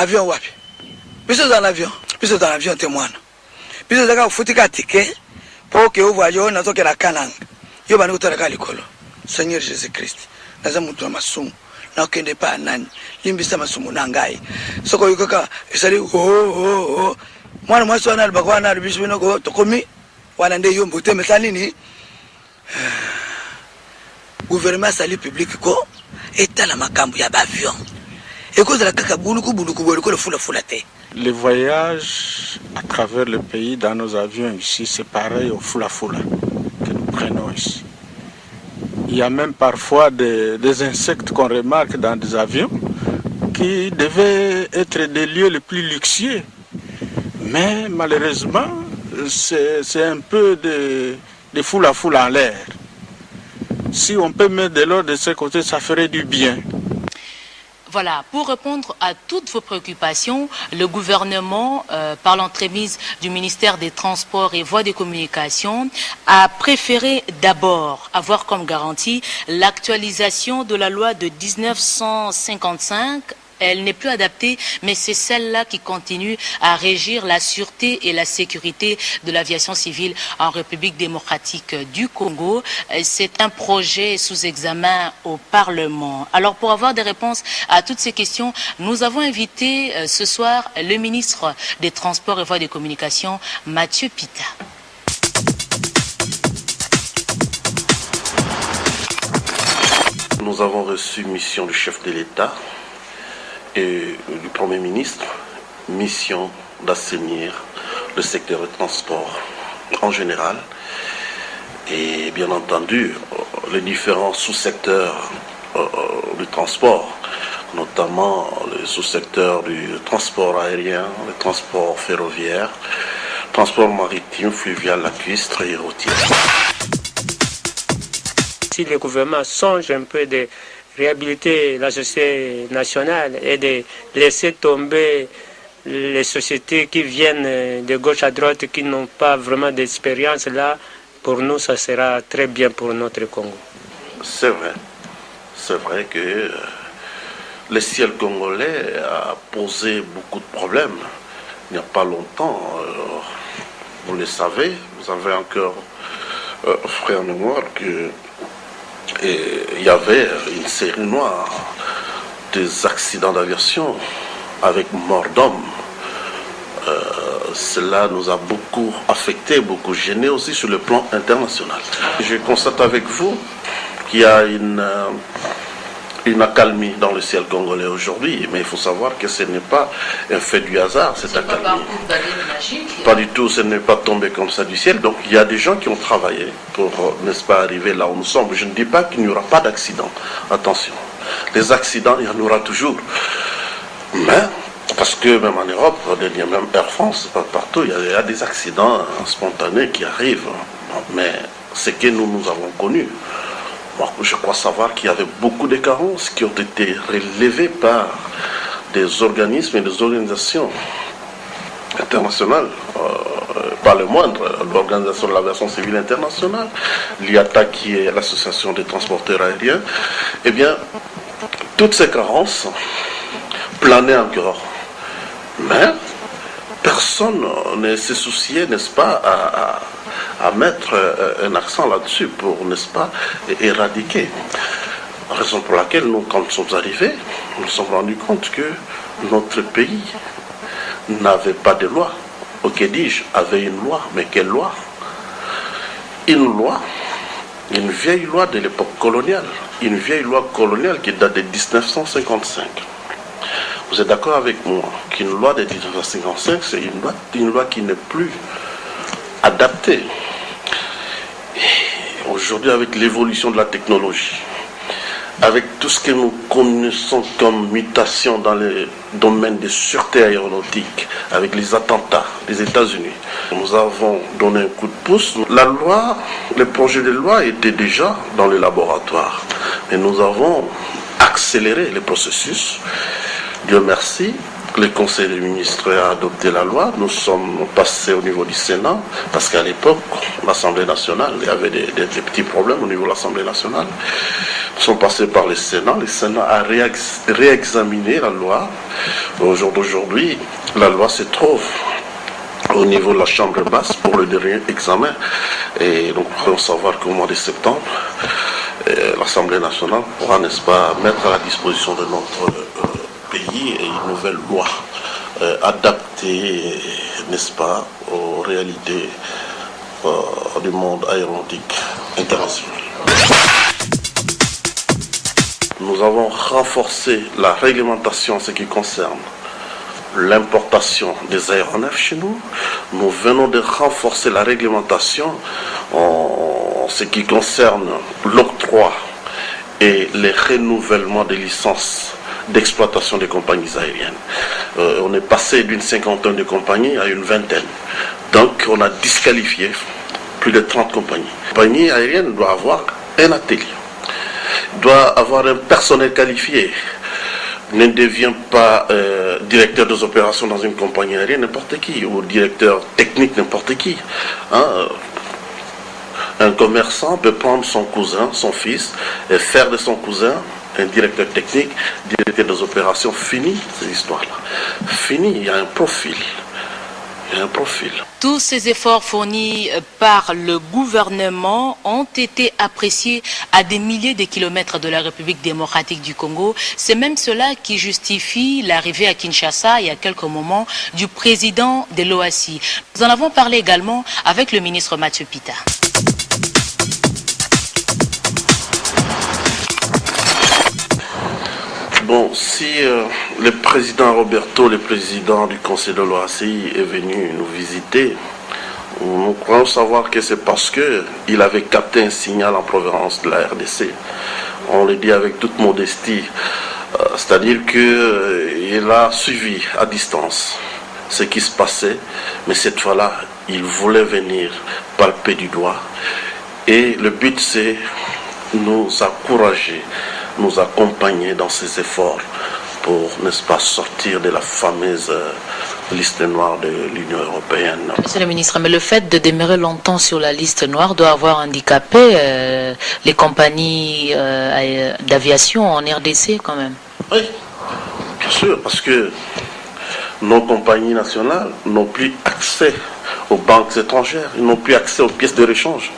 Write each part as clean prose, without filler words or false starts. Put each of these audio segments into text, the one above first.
avion wapi biso dans l'avion témoin biso zaka futika ticket pour que vous voyez na toke la kananga yo bani kutara likolo Seigneur Jésus-Christ naza mutu masumu na okende pa nani limbisa masumu na ngai soko yukoka esali mwana mwasi wana albakwa na albishi bino ko tokomi wana nde yo mbote mesali ni gouvernement sali public ko etala makambo ya bavion ekozala kaka buluku boli ko le fula te. Les voyages à travers le pays dans nos avions ici, c'est pareil au fula que nous prenons ici. Il y a même parfois des insectes qu'on remarque dans des avions qui devaient être des lieux les plus luxueux. Mais malheureusement, c'est un peu de fula en l'air. Si on peut mettre de l'ordre de ce côté, ça ferait du bien. Voilà, pour répondre à toutes vos préoccupations, le gouvernement, par l'entremise du ministère des Transports et Voies de Communication, a préféré d'abord avoir comme garantie l'actualisation de la loi de 1955. Elle n'est plus adaptée, mais c'est celle-là qui continue à régir la sûreté et la sécurité de l'aviation civile en République démocratique du Congo. C'est un projet sous examen au Parlement. Alors, pour avoir des réponses à toutes ces questions, nous avons invité ce soir le ministre des Transports et Voies de Communication, Mathieu Pita. Nous avons reçu mission du chef de l'État et du Premier ministre, mission d'assainir le secteur du transport en général et bien entendu les différents sous-secteurs du transport, notamment le sous-secteur du transport aérien, le transport ferroviaire, transport maritime, fluvial, lacustre et routier. Si le gouvernement songe un peu de réhabiliter la société nationale et de laisser tomber les sociétés qui viennent de gauche à droite, qui n'ont pas vraiment d'expérience, là, pour nous, ça sera très bien pour notre Congo. C'est vrai que le ciel congolais a posé beaucoup de problèmes. Il n'y a pas longtemps, vous le savez, vous avez encore frais en mémoire que il y avait une série noire des accidents d'aviation avec mort d'hommes. Cela nous a beaucoup affecté, beaucoup gêné aussi sur le plan international. Je constate avec vous qu'il y a une accalmie dans le ciel congolais aujourd'hui, mais il faut savoir que ce n'est pas un fait du hasard, cette accalmie. Pas du tout, ce n'est pas tombé comme ça du ciel. Donc il y a des gens qui ont travaillé pour, n'est-ce pas, arriver là où nous sommes. Je ne dis pas qu'il n'y aura pas d'accident. Attention, les accidents, il y en aura toujours. Mais, parce que même en Europe, il y a même Air France, partout, il y a des accidents spontanés qui arrivent. Mais ce que nous avons connu, je crois savoir qu'il y avait beaucoup de carences qui ont été relevées par des organismes et des organisations internationales, pas le moindre, l'Organisation de l'aviation civile internationale, l'IATA qui est l'association des transporteurs aériens. Eh bien, toutes ces carences planaient encore. Mais personne ne s'est soucié, n'est-ce pas, à mettre un accent là-dessus pour, n'est-ce pas, éradiquer. Raison pour laquelle nous, quand nous sommes arrivés, nous nous sommes rendus compte que notre pays n'avait pas de loi. Ou que dis-je, avait une loi. Mais quelle loi? Une loi, une vieille loi de l'époque coloniale. Une vieille loi coloniale qui date de 1955. Vous êtes d'accord avec moi qu'une loi de 1955, c'est une loi qui n'est plus adaptée. Aujourd'hui, avec l'évolution de la technologie, avec tout ce que nous connaissons comme mutation dans le domaine de sûreté aéronautique, avec les attentats des États-Unis, nous avons donné un coup de pouce. La loi, le projet de loi était déjà dans le laboratoire, mais nous avons accéléré le processus. Dieu merci, le Conseil des ministres a adopté la loi. Nous sommes passés au niveau du Sénat, parce qu'à l'époque, l'Assemblée nationale, il y avait des petits problèmes au niveau de l'Assemblée nationale. Nous sommes passés par le Sénat a réexaminé la loi Au jour d'aujourd'hui, la loi se trouve au niveau de la Chambre basse pour le dernier examen. Et donc, nous pouvons savoir qu'au mois de septembre, l'Assemblée nationale pourra, n'est-ce pas, mettre à la disposition de notre pays une nouvelle loi adaptée, n'est-ce pas, aux réalités du monde aéronautique international. Nous avons renforcé la réglementation en ce qui concerne l'importation des aéronefs chez nous. Nous venons de renforcer la réglementation en ce qui concerne l'octroi et les renouvellements des licences d'exploitation des compagnies aériennes. On est passé d'une cinquantaine de compagnies à une vingtaine. Donc on a disqualifié plus de 30 compagnies. Une compagnie aérienne doit avoir un atelier, doit avoir un personnel qualifié, ne devient pas directeur des opérations dans une compagnie aérienne n'importe qui, ou directeur technique n'importe qui. Un commerçant peut prendre son cousin, son fils, et faire de son cousin un directeur technique, directeur des opérations. Fini cette histoire-là. Fini, il y a un profil. Tous ces efforts fournis par le gouvernement ont été appréciés à des milliers de kilomètres de la République démocratique du Congo. C'est même cela qui justifie l'arrivée à Kinshasa il y a quelques moments du président de l'OACI. Nous en avons parlé également avec le ministre Mathieu Pita. Bon, si le président Roberto, le président du Conseil de l'OACI, est venu nous visiter, nous croyons savoir que c'est parce qu'il avait capté un signal en provenance de la RDC. On le dit avec toute modestie, c'est-à-dire qu'il a suivi à distance ce qui se passait, mais cette fois-là, il voulait venir palper du doigt. Et le but, c'est nous encourager, nous accompagner dans ces efforts pour, n'est-ce pas, sortir de la fameuse liste noire de l'Union européenne. Monsieur le ministre, mais le fait de demeurer longtemps sur la liste noire doit avoir handicapé les compagnies d'aviation en RDC quand même. Oui, bien sûr, parce que nos compagnies nationales n'ont plus accès aux banques étrangères, ils n'ont plus accès aux pièces de rechange.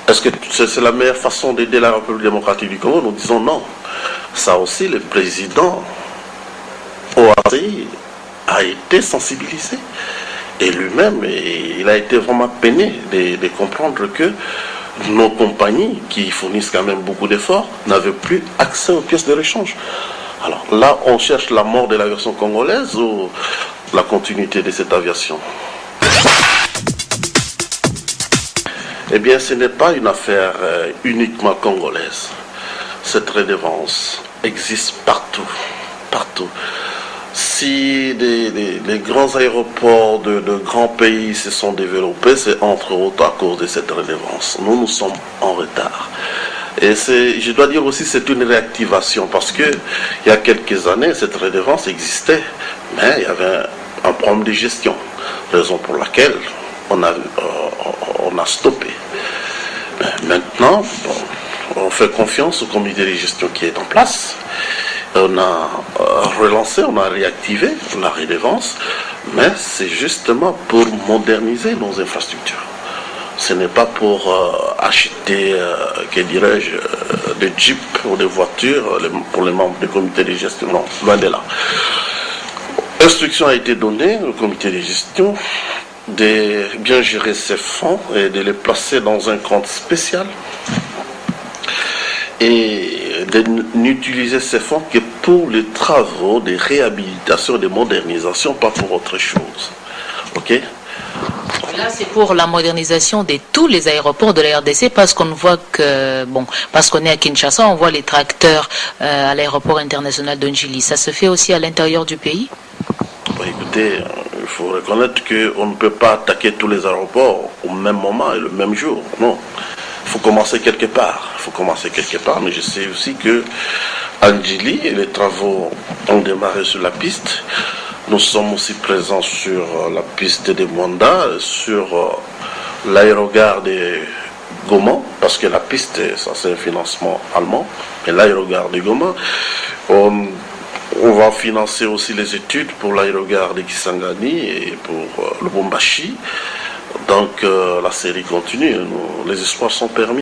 Est-ce que c'est la meilleure façon d'aider la République démocratique du Congo? Nous disons non. Ça aussi, le président OACI a été sensibilisé. Et lui-même, il a été vraiment peiné de comprendre que nos compagnies, qui fournissent quand même beaucoup d'efforts, n'avaient plus accès aux pièces de rechange. Alors là, on cherche la mort de l'aviation congolaise ou la continuité de cette aviation? Eh bien, ce n'est pas une affaire uniquement congolaise. Cette redevance existe partout, partout. Si les grands aéroports de grands pays se sont développés, c'est entre autres à cause de cette redevance. Nous sommes en retard. Et je dois dire aussi c'est une réactivation parce que il y a quelques années, cette redevance existait, mais il y avait un problème de gestion. Raison pour laquelle on a stoppé. Maintenant, on fait confiance au comité de gestion qui est en place. On a relancé, on a réactivé la redevance, mais c'est justement pour moderniser nos infrastructures. Ce n'est pas pour acheter, que dirais-je, des jeeps ou des voitures pour les membres du comité de gestion. Non, loin de là. Instruction a été donnée au comité de gestion de bien gérer ces fonds et de les placer dans un compte spécial et de n'utiliser ces fonds que pour les travaux de réhabilitation et de modernisation, pas pour autre chose. Ok? Là, c'est pour la modernisation de tous les aéroports de la RDC parce qu'on voit que, parce qu'on est à Kinshasa, on voit les tracteurs à l'aéroport international de Njili. Ça se fait aussi à l'intérieur du pays? Écoutez, il faut reconnaître qu'on ne peut pas attaquer tous les aéroports au même moment et le même jour. Non. Il faut commencer quelque part. Mais je sais aussi que à Njili, les travaux ont démarré sur la piste. Nous sommes aussi présents sur la piste de Mwanda, sur l'aérogare de Goma, parce que la piste, ça c'est un financement allemand, mais l'aérogare de Goma, on va financer aussi les études pour l'aérogare de Kisangani et pour Lubumbashi. Donc la série continue, les espoirs sont permis.